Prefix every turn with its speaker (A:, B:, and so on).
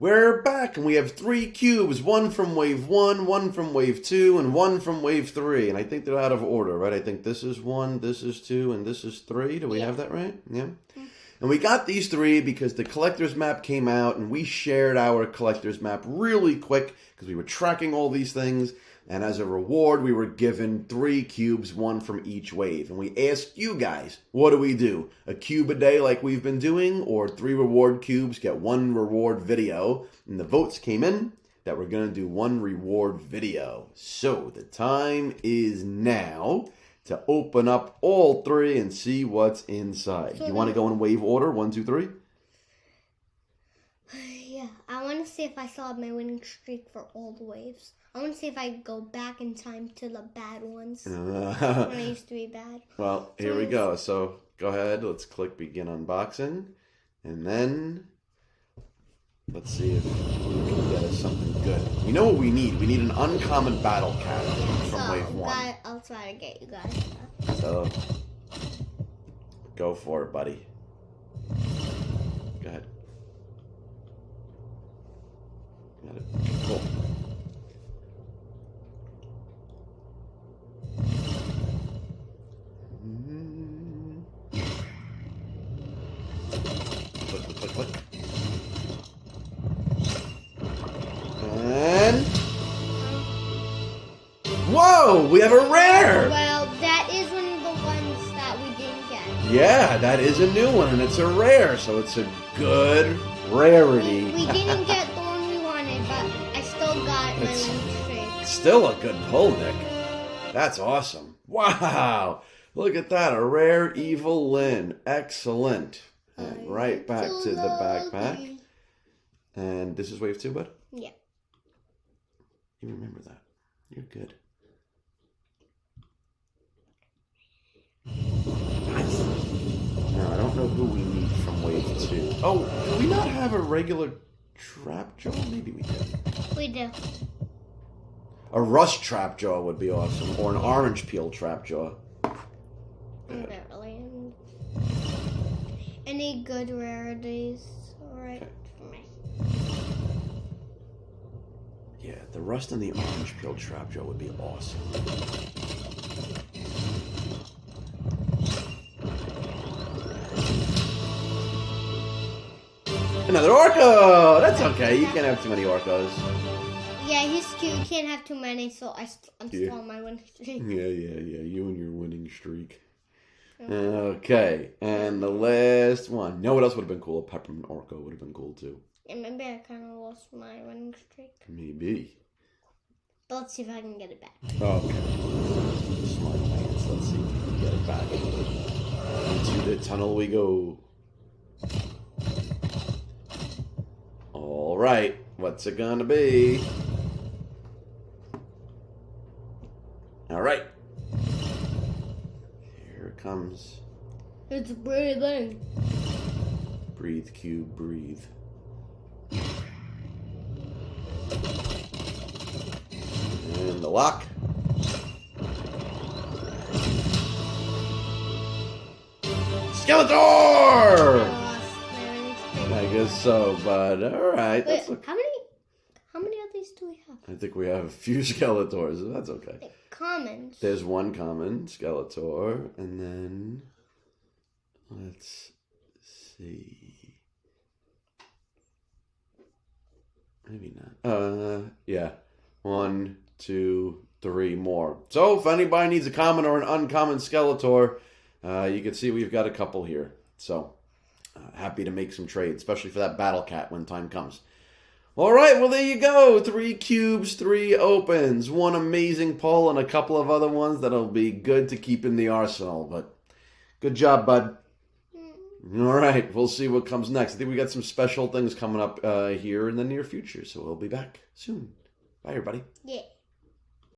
A: We're back, and we have 3 cubes. One from wave 1, one from wave 2, and one from wave 3. And I think they're out of order, right? I think this is 1, this is 2, and this is 3. Do we have that right? Yeah. Mm-hmm. And we got these 3 because the collector's map came out, and we shared our collector's map really quick because we were tracking all these things. And as a reward, we were given 3 cubes, 1 from each wave. And we asked you guys, what do we do? A cube a day like we've been doing, or 3 reward cubes, get 1 reward video? And the votes came in that we're going to do 1 reward video. So the time is now to open up all 3 and see what's inside. You want to go in wave order, 1, 2, 3?
B: Yeah, I want to see if I still have my winning streak for all the waves. I want to see if I go back in time to the bad ones. When I used to be bad.
A: Well, here we go. So, go ahead. Let's click begin unboxing. And then, let's see if we can get us something good. You know what we need? We need an uncommon battle cat from wave 1.
B: I'll try to get you guys.
A: So, go for it, buddy. Go ahead. Got it. Cool. Click. And whoa, we have a rare.
B: Well, that is one of the ones that we didn't get.
A: Yeah, that is a new one, and it's a rare, so it's a good rarity.
B: We didn't get the one we wanted, but I still got my winning streak.
A: Still a good pull, Nick. That's awesome. Wow, look at that, a rare evil-lyn. Excellent. And right back to the backpack. And this is wave 2, bud?
B: Yeah.
A: You remember that. You're good. Nice. Now, I don't know who we need from wave 2. Oh, do we not have a regular trap jaw? Maybe we do.
B: We do.
A: A rust trap jaw would be awesome. Or an orange peel trap jaw.
B: Any good rarities? Alright for me.
A: Yeah, the rust and the orange peel trap jaw would be awesome. Another Orco! That's okay, you can't have too many Orcos.
B: Yeah, he's cute. You can't have too many, so I'm still on my winning streak.
A: Yeah, you and your winning streak. Okay, and the last one. You know what else would have been cool? A peppermint Orco would have been cool too.
B: Yeah, maybe I kind of lost my winning streak.
A: Maybe.
B: But let's see if I can get it back.
A: Okay. Smart plans. Let's see if we can get it back. Into the tunnel we go. All right, what's it gonna be? All right. Comes.
B: It's breathing.
A: Breathe, cube, breathe. And the lock. Skeletor! I guess so, but alright.
B: Wait, how many of these do we have?
A: I think we have a few Skeletors, so that's okay.
B: Like commons.
A: There's one common, Skeletor, and then let's see. Maybe not. Yeah. 1, 2, 3 more. So if anybody needs a common or an uncommon Skeletor, you can see we've got a couple here. So happy to make some trades, especially for that Battle Cat when time comes. All right, well, there you go. 3 cubes, 3 opens, 1 amazing pull, and a couple of other ones that'll be good to keep in the arsenal. But good job, bud. All right, we'll see what comes next. I think we got some special things coming up here in the near future, so we'll be back soon. Bye, everybody.
B: Yeah.